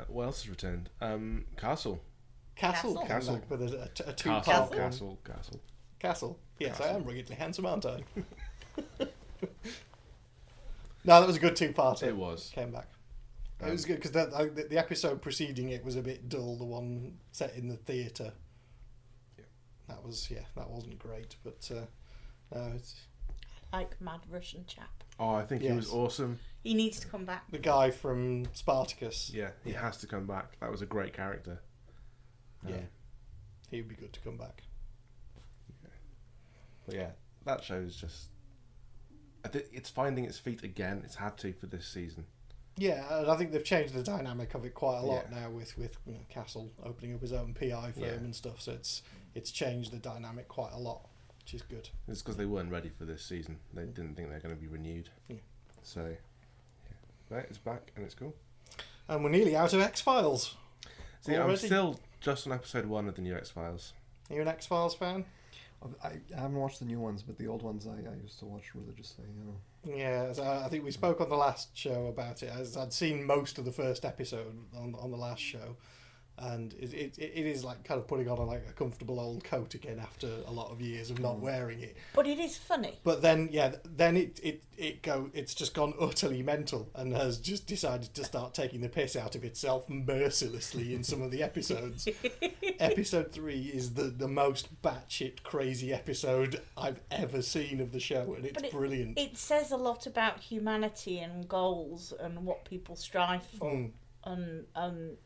What else has returned? Castle. Castle. Castle. Castle. Like with a Castle. two-part one. Castle. Yes, Castle. I am ruggedly handsome, aren't I? No, that was a good two-parter. It was. Came back. It was good because the episode preceding it was a bit dull. The one set in the theatre. Yeah. That wasn't great, but no, it's Like Mad Russian chap. Oh, I think he was Yes. awesome. He needs to come back. the guy from Spartacus. Yeah, he has to come back. That was a great character. Yeah, he would be good to come back. But yeah, that show's just... it's finding its feet again. It's had to for this season. Yeah, and I think they've changed the dynamic of it quite a lot Yeah. now with Castle opening up his own PI firm Yeah. and stuff. So it's changed the dynamic quite a lot, which is good. It's because they weren't ready for this season. They didn't think they were going to be renewed. Yeah. So, yeah. But it's back and it's cool. And we're nearly out of XFiles. See, I'm Already? still just on episode 1 of the new XFiles. Are you an XFiles fan? I haven't watched the new ones, but the old ones I used to watch religiously. Yeah, so I think we spoke on the last show about it. As I'd seen most of the first episode on the last show, and it is like kind of putting on a comfortable old coat again after a lot of years of not wearing it. But it is funny. But then it's just gone utterly mental and has just decided to start taking the piss out of itself mercilessly in some of the episodes. Episode 3 is the most batshit crazy episode I've ever seen of the show, and it's brilliant. It says a lot about humanity and goals and what people strive for, and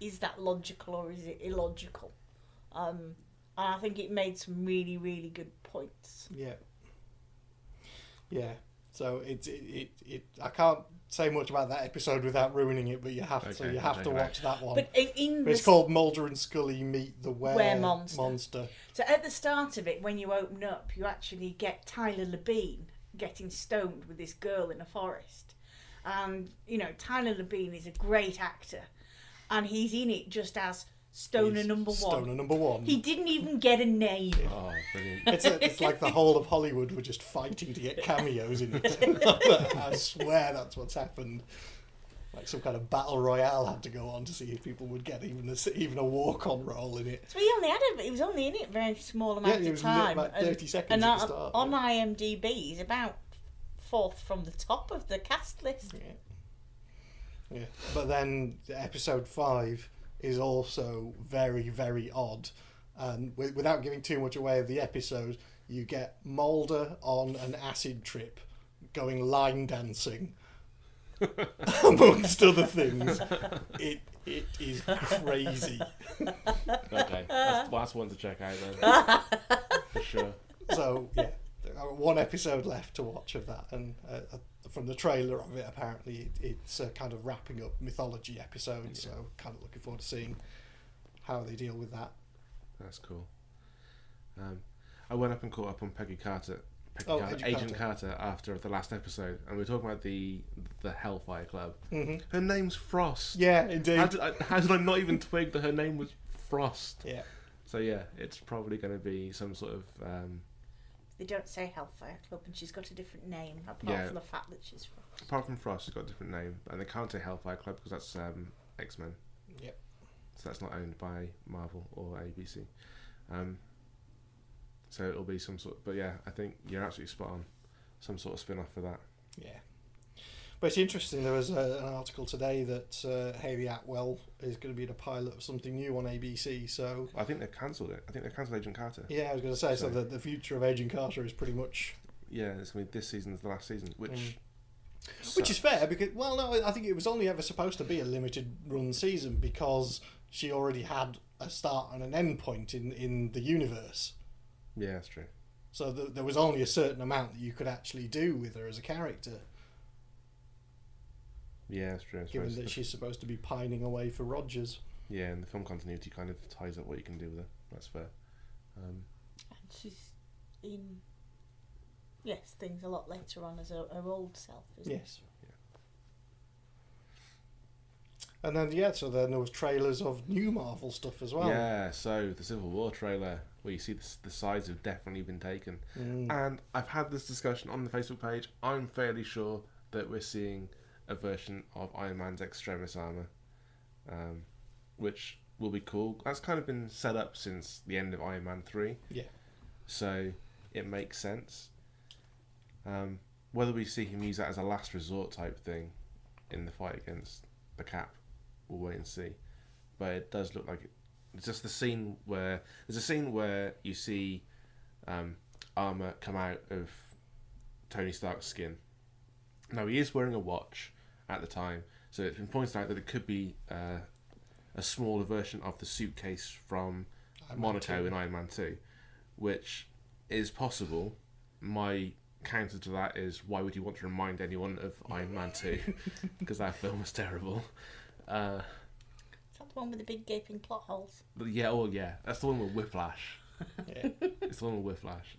is that logical or is it illogical? And I think it made some really, really good points. Yeah. So it I can't say much about that episode without ruining it, but you have to watch that one. But it's called Mulder and Scully Meet the Were-Monster. So at the start of it, when you open up, you actually get Tyler Labine getting stoned with this girl in a forest. And, Tyler Labine is a great actor. And he's in it just as Stoner number 1. Stoner number 1. He didn't even get a name. Oh, brilliant. It's like the whole of Hollywood were just fighting to get cameos in it. I swear that's what's happened. Like some kind of battle royale had to go on to see if people would get even a walk-on role in it. So he was only in it a very small amount of time. About 30 seconds and at the start. On IMDb, he's about 4th from the top of the cast list. Yeah. But then episode 5 is also very, very odd. And without giving too much away of the episode, you get Mulder on an acid trip going line dancing. Amongst other things, it is crazy. Okay, that's one to check out then, for sure. So yeah, one episode left to watch of that, and from the trailer of it, apparently it's kind of wrapping up mythology episodes. So kind of looking forward to seeing how they deal with that. That's cool. I went up and caught up on Agent Carter after the last episode, and we were talking about the Hellfire Club. Mm-hmm. Her name's Frost. Yeah, indeed. How did I not even twig that her name was Frost? Yeah. So yeah, it's probably going to be some sort of. They don't say Hellfire Club, and she's got a different name apart from the fact that she's Frost. Apart from Frost, she's got a different name, and they can't say Hellfire Club because that's X-Men. Yep. So that's not owned by Marvel or ABC. So it'll be some sort. But yeah, I think you're absolutely spot on. Some sort of spin-off for that. Yeah. But it's interesting. There was an article today that Hayley Atwell is going to be the pilot of something new on ABC. So I think they've cancelled it. I think they've cancelled Agent Carter. Yeah, I was going to say. So the future of Agent Carter is pretty much. Yeah, it's going to be this season's the last season, which. Which is fair because I think it was only ever supposed to be a limited run season because she already had a start and an end point in the universe. Yeah, that's true. So there was only a certain amount that you could actually do with her as a character. Yeah, that's true. Given that she's supposed to be pining away for Rogers. Yeah, and the film continuity kind of ties up what you can do with her. That's fair. And she's in, things a lot later on as her old self, isn't it? Yes. And then, so then there was trailers of new Marvel stuff as well. Yeah, so the Civil War trailer, where you see the sides have definitely been taken. And I've had this discussion on the Facebook page. I'm fairly sure that we're seeing a version of Iron Man's extremis armour, which will be cool. That's kind of been set up since the end of Iron Man 3. Yeah. So it makes sense. Whether we see him use that as a last resort type thing in the fight against the Cap, we'll wait and see. But it does look like it's just there's a scene where you see armor come out of Tony Stark's skin. Now he is wearing a watch at the time, so it's been pointed out that it could be a smaller version of the suitcase from Monaco in Iron Man 2, which is possible. My counter to that is, why would you want to remind anyone of Iron Man 2? Because that film was terrible. Is that the one with the big gaping plot holes? Yeah, that's the one with Whiplash. Yeah. It's the one with Whiplash.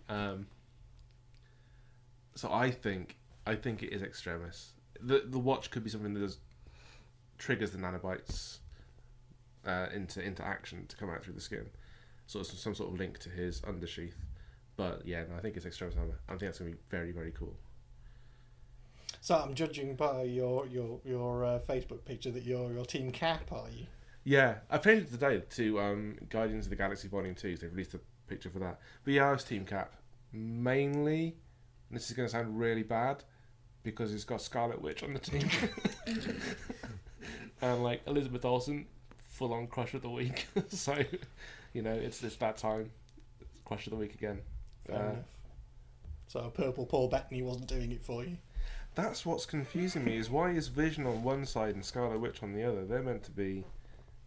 So I think it is extremis. The watch could be something that triggers the nanobites into action to come out through the skin. Some sort of link to his undersheath. But yeah, no, I think it's extremis armor. I think that's going to be very, very cool. So I'm judging by your Facebook picture that you're Team Cap, are you? Yeah, I changed it today to Guardians of the Galaxy Volume 2, so they've released a picture for that. But yeah, I was Team Cap. Mainly, and this is going to sound really bad, because it's got Scarlet Witch on the team. And like Elizabeth Olsen, full on crush of the week. So, it's that time. Crush of the week again. Fair enough. So Purple Paul Bettany wasn't doing it for you. That's what's confusing me, is why is Vision on one side and Scarlet Witch on the other? They're meant to be,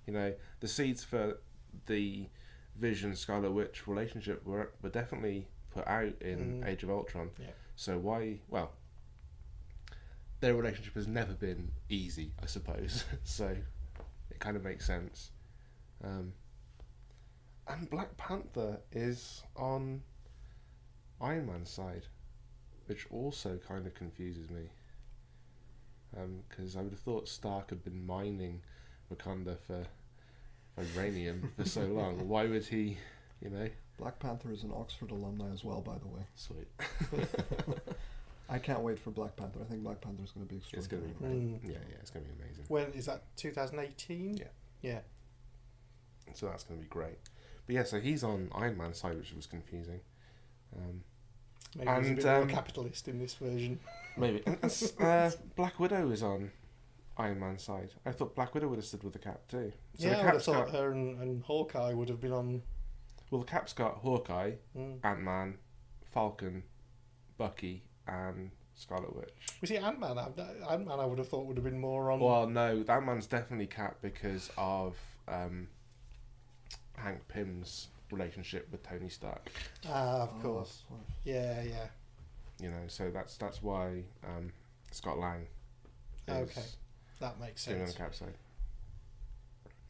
the seeds for the Vision Scarlet Witch relationship were definitely put out in Age of Ultron. Yeah. So why? Well, their relationship has never been easy, I suppose. So it kind of makes sense. And Black Panther is on Iron Man's side, which also kind of confuses me. Because I would have thought Stark had been mining Wakanda for uranium for so long. Why would he, Black Panther is an Oxford alumni as well, by the way. Sweet. I can't wait for Black Panther. I think Black Panther is going to be It's going extraordinary. to be great. Yeah, it's going to be amazing. When is that? 2018. Yeah. So that's going to be great. But yeah, so he's on Iron Man's side, which was confusing. Maybe he's a bit more capitalist in this version. Maybe. Black Widow is on Iron Man's side. I thought Black Widow would have stood with the Cap too. So I would have thought her and Hawkeye would have been on. Well, the Cap's got Hawkeye, Ant-Man, Falcon, Bucky, and Scarlet Witch. Was it Ant-Man? Ant-Man I would have thought would have been more on... Well, no, Ant-Man's definitely Cap because of Hank Pym's relationship with Tony Stark. Of course. Yeah. You know, so that's why Scott Lang is okay, that makes sense. on the Cap side.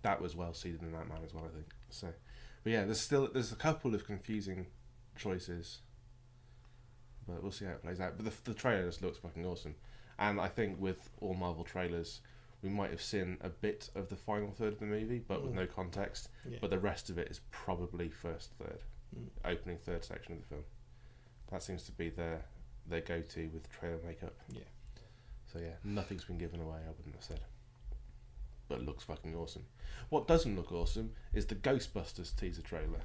That was well seeded in Ant-Man as well, I think. So, but yeah, there's a couple of confusing choices, but we'll see how it plays out. But the trailer just looks fucking awesome, and I think with all Marvel trailers, we might have seen a bit of the final third of the movie, but with no context. Yeah. But the rest of it is probably first third, opening third section of the film. That seems to be their go-to with trailer makeup. Yeah. So yeah, nothing's been given away, I wouldn't have said. But it looks fucking awesome. What doesn't look awesome is the Ghostbusters teaser trailer.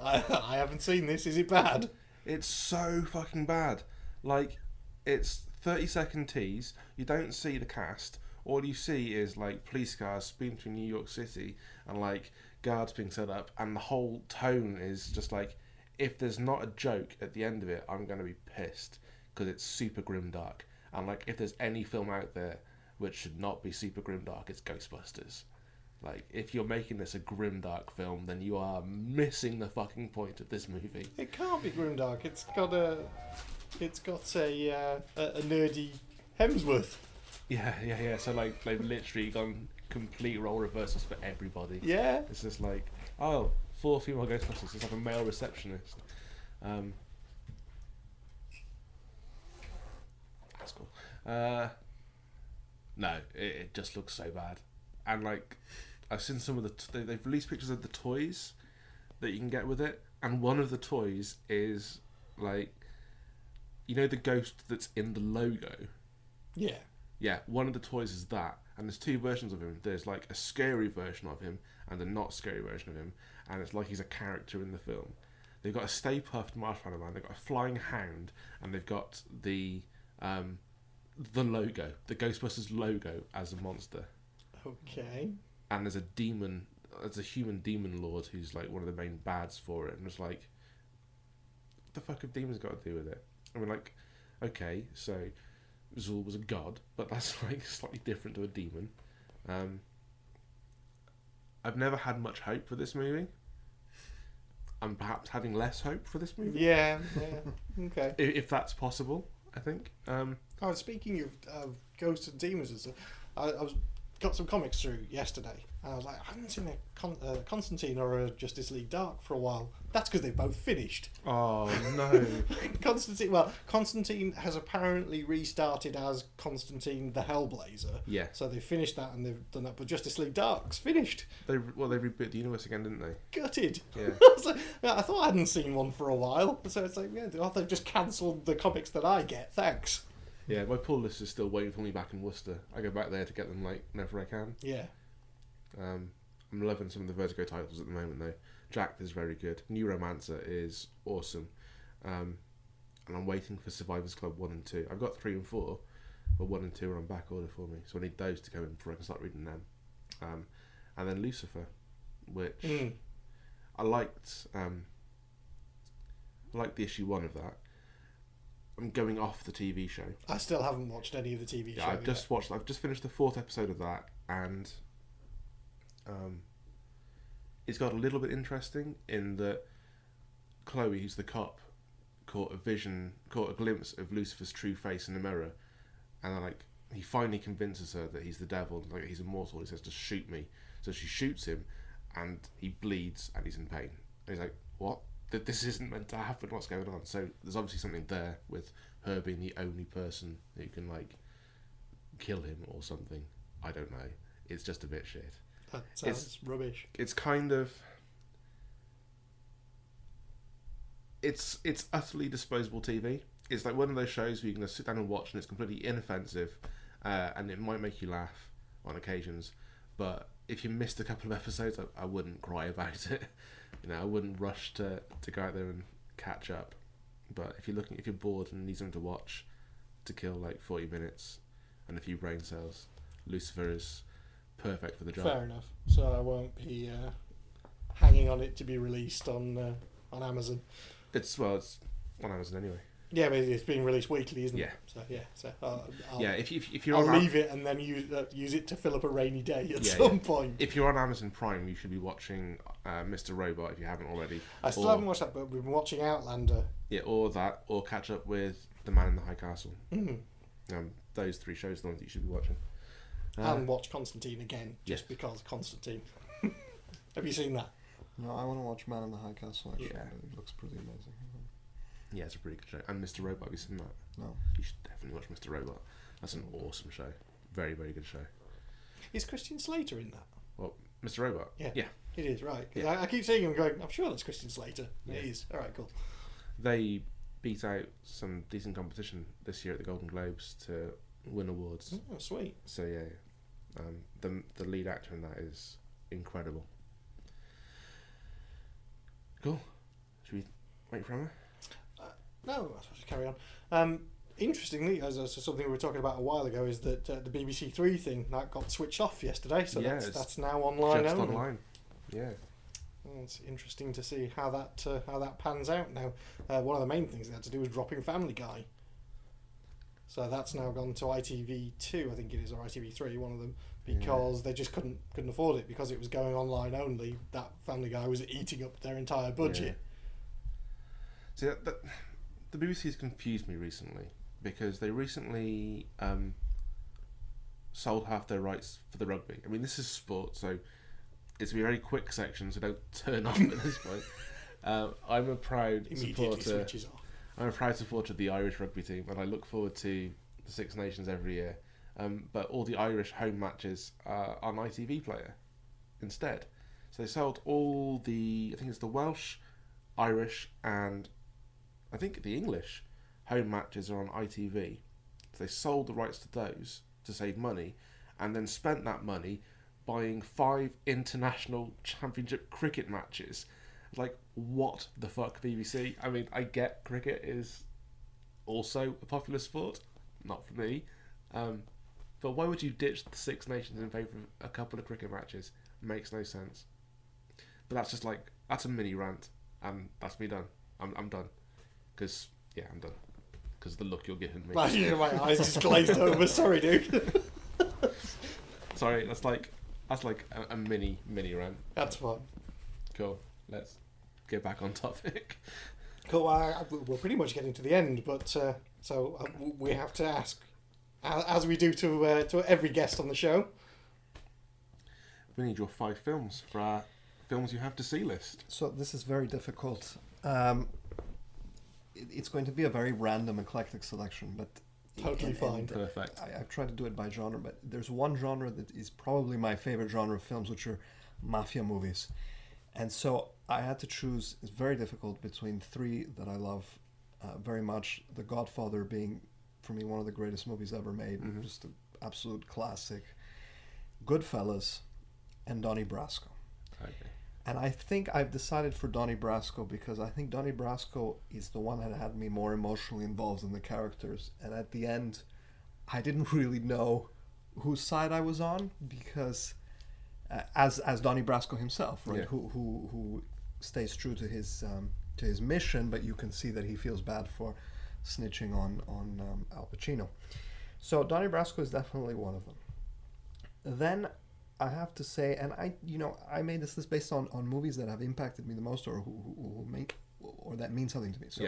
I haven't seen this. Is it bad? It's so fucking bad. Like, it's 30-second tease. You don't see the cast. All you see is like police cars speeding through New York City and like guards being set up, and the whole tone is just like, if there's not a joke at the end of it, I'm going to be pissed because it's super grimdark. And like, if there's any film out there which should not be super grimdark, it's Ghostbusters. Like, if you're making this a grimdark film, then you are missing the fucking point of this movie. It can't be grimdark. It's got a nerdy Hemsworth. Yeah. So like, they've literally gone complete role reversals for everybody. Yeah. It's just like, 4 female Ghostbusters. Let's have a male receptionist. That's cool. No, it just looks so bad. And like, I've seen some of they've released pictures of the toys that you can get with it, and one of the toys is like, you know, the ghost that's in the logo. Yeah, one of the toys is that, and there's 2 versions of him. There's like a scary version of him and a not scary version of him, and it's like he's a character in the film. They've got a Stay Puft Marshmallow Man, they've got a flying hound, and they've got the logo, the Ghostbusters logo as a monster. Okay. And there's a human demon lord who's like one of the main bads for it, and it's like, what the fuck have demons got to do with it? I mean, like, okay, so Zul was a god, but that's like slightly different to a demon. I've never had much hope for this movie. I'm perhaps having less hope for this movie. Yeah. Okay. If that's possible, I think. Speaking of ghosts and demons and stuff, I got some comics through yesterday, and I was like, I haven't seen a Constantine or a Justice League Dark for a while. That's because they've both finished. Oh no. Constantine has apparently restarted as Constantine the Hellblazer. Yeah. So they've finished that and they've done that, but Justice League Dark's finished. They rebooted the universe again, didn't they? Gutted. Yeah. I was like, I thought I hadn't seen one for a while, so it's like, they've just cancelled the comics that I get. Thanks. Yeah, my pull list is still waiting for me back in Worcester. I go back there to get them like whenever I can. Yeah. I'm loving some of the Vertigo titles at the moment though. Jacked is very good. Neuromancer is awesome. And I'm waiting for Survivors Club 1 and 2. I've got 3 and 4, but 1 and 2 are on back order for me. So I need those to go in before I can start reading them. And then Lucifer, which I liked. I liked the issue 1 of that. I'm going off the TV show. I still haven't watched any of the TV show. I've just finished the 4th episode of that, and it's got a little bit interesting in that Chloe, who's the cop, caught a glimpse of Lucifer's true face in the mirror, and then like he finally convinces her that he's the devil, like he's immortal. He says, "Just shoot me." So she shoots him, and he bleeds and he's in pain. And he's like, "What? This isn't meant to happen. What's going on?" So there's obviously something there with her being the only person who can like kill him or something. I don't know. It's just a bit shit. That sounds rubbish. It's kind of it's utterly disposable TV. it's like one of those shows where you can just sit down and watch, and it's completely inoffensive, and it might make you laugh on occasions. But if you missed a couple of episodes, I wouldn't cry about it. I wouldn't rush to go out there and catch up. But if you're bored and need something to watch to kill like 40 minutes and a few brain cells, Lucifer is perfect for the job. Fair enough. So I won't be hanging on it to be released on Amazon. It's on Amazon anyway. Yeah, but it's being released weekly, isn't Yeah. it? So I'll if you're I'll on leave it and then use it to fill up a rainy day at some point. If you're on Amazon Prime, you should be watching Mr. Robot if you haven't already. I still haven't watched that, but we've been watching Outlander. Yeah, or catch up with The Man in the High Castle. Mm-hmm. Those 3 shows are the ones that you should be watching. And watch Constantine again, just yes. because Constantine. Have you seen that? No, I want to watch Man in the High Castle, actually. Yeah. It looks pretty amazing. Yeah, it's a pretty good show. And Mr. Robot, have you seen that? No. You should definitely watch Mr. Robot. That's an awesome show. Very, very good show. Is Christian Slater in that? Well, Mr. Robot? Yeah. Yeah. It is, right. 'Cause Yeah. I keep seeing him going, I'm sure that's Christian Slater. Yeah. It is. Alright, cool. They beat out some decent competition this year at the Golden Globes to win awards. Oh, sweet. So, yeah. The lead actor in that is incredible. Cool. Should we wait for Emma? No, I suppose carry on. Interestingly, as something we were talking about a while ago, is that the BBC Three thing that got switched off yesterday, so Yeah, that's now online Just only. online. Yeah. Well, it's interesting to see how that pans out now. One of the main things they had to do was dropping Family Guy, so that's now gone to ITV2, I think it is, or ITV3, one of them, because they just couldn't afford it because it was going online only. That Family Guy was eating up their entire budget. Yeah. See, the BBC has confused me recently because they recently sold half their rights for the rugby. I mean, this is sport, so it's a very quick section, so don't turn off at this point. I'm a proud Immediately supporter. switches off. I'm a proud supporter of the Irish rugby team, and I look forward to the Six Nations every year. But all the Irish home matches are on ITV Player instead. So they sold all I think it's the Welsh, Irish, and I think the English home matches are on ITV. So they sold the rights to those to save money, and then spent that money buying 5 international championship cricket matches. Like, what the fuck, BBC? I mean, I get cricket is also a popular sport, not for me, but why would you ditch the Six Nations in favour of a couple of cricket matches? Makes no sense. But that's a mini rant, and that's me done. I'm done. Because, yeah, I'm done. Because the look you're giving me. My eyes just glazed over. Sorry, dude. Sorry, that's like a mini rant. That's fine. Cool. Let's get back on topic. Cool. We're pretty much getting to the end, but we have to ask, as we do to every guest on the show. We need your 5 films for our films you have to see list. So this is very difficult. It's going to be a very random, eclectic selection, but Totally fine. Perfect. I've tried to do it by genre, but there's one genre that is probably my favorite genre of films, which are mafia movies. And so I had to choose, it's very difficult, between 3 that I love very much. The Godfather being, for me, one of the greatest movies ever made, just an absolute classic. Goodfellas and Donnie Brasco. Okay. And I think I've decided for Donnie Brasco because I think Donnie Brasco is the one that had me more emotionally involved in the characters. And at the end, I didn't really know whose side I was on because, as Donnie Brasco himself, right, who stays true to his mission, but you can see that he feels bad for snitching on Al Pacino. So Donnie Brasco is definitely one of them. Then I have to say, and I made this list based on movies that have impacted me the most, or who make, or that mean something to me. So,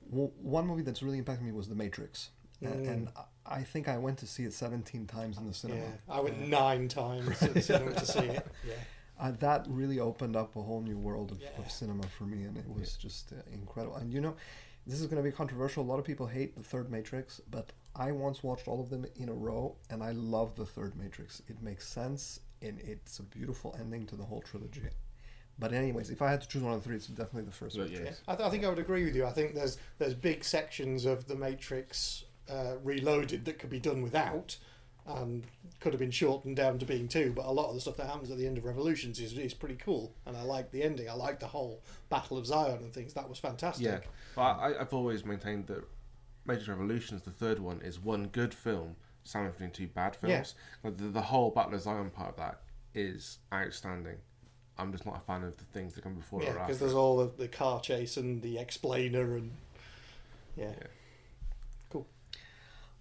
one movie that's really impacted me was The Matrix, and I think I went to see it 17 times in the cinema. Yeah, I went 9 times to the cinema to see it. Yeah, that really opened up a whole new world of cinema for me, and it was just incredible. And this is going to be controversial. A lot of people hate the third Matrix, but I once watched all of them in a row, and I love the third Matrix. It makes sense, and it's a beautiful ending to the whole trilogy. But anyways, if I had to choose one of the three, it's definitely the first one. Yes. I think I would agree with you. I think there's big sections of the Matrix Reloaded that could be done without, and could have been shortened down to being 2. But a lot of the stuff that happens at the end of Revolutions is pretty cool, and I like the ending. I like the whole Battle of Zion and things. That was fantastic. Yeah, but I've always maintained that Matrix Revolutions, the third one, is one good film sandwiched between 2 bad films. Yeah. Like the whole Battle of Zion part of that is outstanding. I'm just not a fan of the things that come before or Yeah, after. because there's all the car chase and the explainer and cool.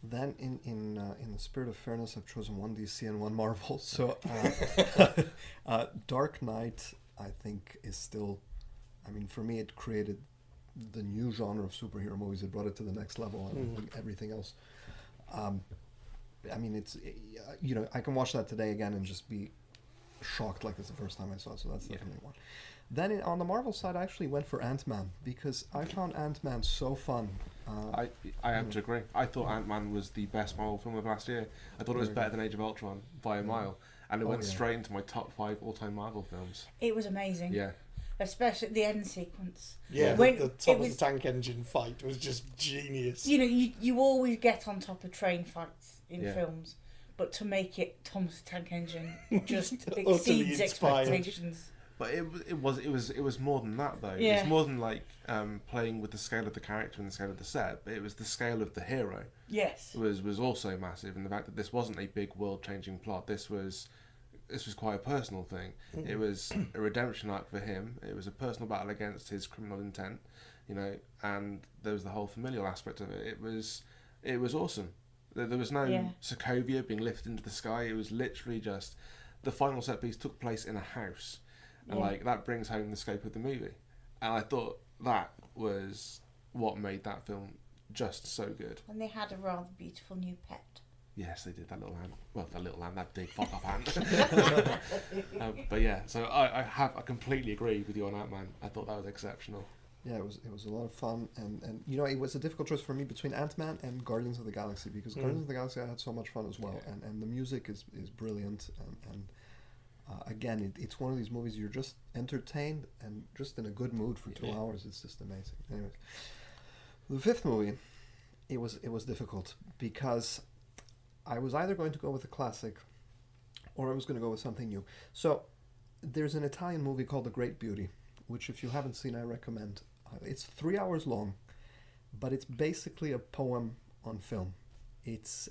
Then, in the spirit of fairness, I've chosen one DC and one Marvel. So, Dark Knight, I think, is still. I mean, for me, it created the new genre of superhero movies. It brought it to the next level, and everything else. I mean, it's I can watch that today again and just be shocked like it's the first time I saw it. So that's definitely one. Then on the Marvel side, I actually went for Ant-Man because I found Ant-Man so fun. I have to agree. I thought Ant-Man was the best Marvel film of last year. I thought it was better than Age of Ultron by a mile, and it went straight into my top 5 all-time Marvel films. It was amazing. Yeah. Especially the end sequence. Yeah, When the top of was- the tank engine fight was just genius. You know, you always get on top of train fights in Yeah. films, but to make it Thomas the Tank Engine just Utterly exceeds inspired. expectations. But it was more than that though. It Yeah. was more than like playing with the scale of the character and the scale of the set. But it was the scale of the hero. Yes. Was also massive, and the fact that this wasn't a big world-changing plot. This was quite a personal thing. It was a redemption arc for him. It was a personal battle against his criminal intent, and there was the whole familial aspect of it. It was awesome. There was no Sokovia being lifted into the sky. It was literally just the final set piece took place in a house, and that brings home the scope of the movie. And I thought that was what made that film just so good. And they had a rather beautiful new pet. Yes, they did. That little hand. Well, that big fuck off hand. But yeah, so I completely agree with you on Ant-Man. I thought that was exceptional. Yeah, it was a lot of fun, and it was a difficult choice for me between Ant-Man and Guardians of the Galaxy, because Guardians of the Galaxy I had so much fun as well, and the music is brilliant, and again, it's one of these movies you're just entertained and just in a good mood for 2 hours. It's just amazing. Anyways, the fifth movie, it was difficult because I was either going to go with a classic or I was going to go with something new. So there's an Italian movie called The Great Beauty, which if you haven't seen, I recommend. It's 3 hours long, but it's basically a poem on film. It's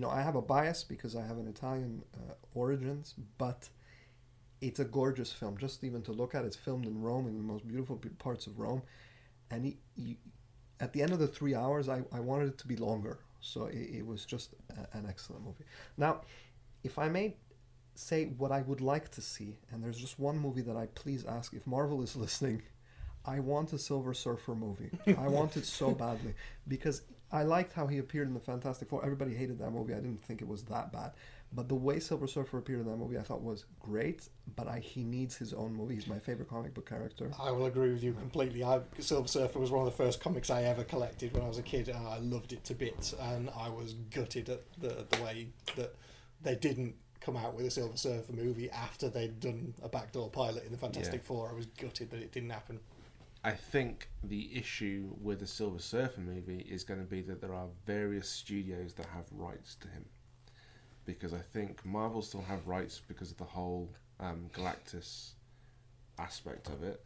I have a bias because I have an Italian origins, but it's a gorgeous film. Just even to look at, it's filmed in Rome, in the most beautiful parts of Rome, and at the end of the 3 hours, I wanted it to be longer. So it was just an excellent movie. Now, if I may say what I would like to see, and there's just one movie that I please ask, if Marvel is listening, I want a Silver Surfer movie. I want it so badly, because I liked how he appeared in the Fantastic Four. Everybody hated that movie. I didn't think it was that bad. But the way Silver Surfer appeared in that movie I thought was great, but he needs his own movie. He's my favorite comic book character. I will agree with you completely. Silver Surfer was one of the first comics I ever collected when I was a kid, and I loved it to bits, and I was gutted at the way that they didn't come out with a Silver Surfer movie after they'd done a backdoor pilot in the Fantastic Four. I was gutted that it didn't happen. I think the issue with the Silver Surfer movie is going to be that there are various studios that have rights to him. Because I think Marvel still have rights because of the whole Galactus aspect of it.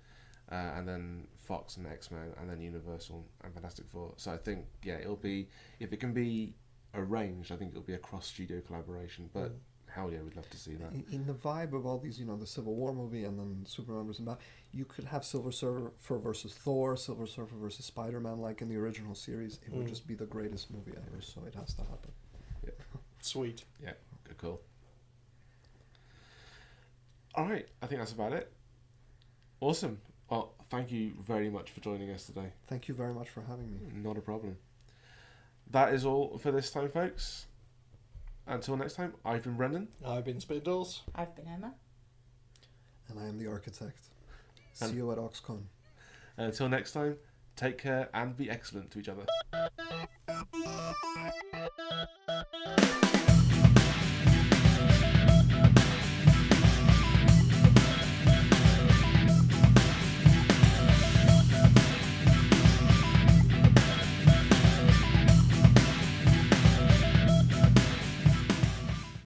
And then Fox and X-Men, and then Universal and Fantastic Four. So I think, it'll be, if it can be arranged, I think it'll be a cross-studio collaboration. But hell yeah, we'd love to see that. In the vibe of all these, the Civil War movie and then Superman versus Batman, you could have Silver Surfer versus Thor, Silver Surfer versus Spider-Man, like in the original series. It would just be the greatest movie ever, so it has to happen. Yeah. Sweet. Yeah, good call. Alright, I think that's about it. Awesome. Well, thank you very much for joining us today. Thank you very much for having me. Not a problem. That is all for this time, folks. Until next time, I've been Brendan. I've been Spindles. I've been Emma. And I am the Architect. See you at OxCon. And until next time, take care and be excellent to each other.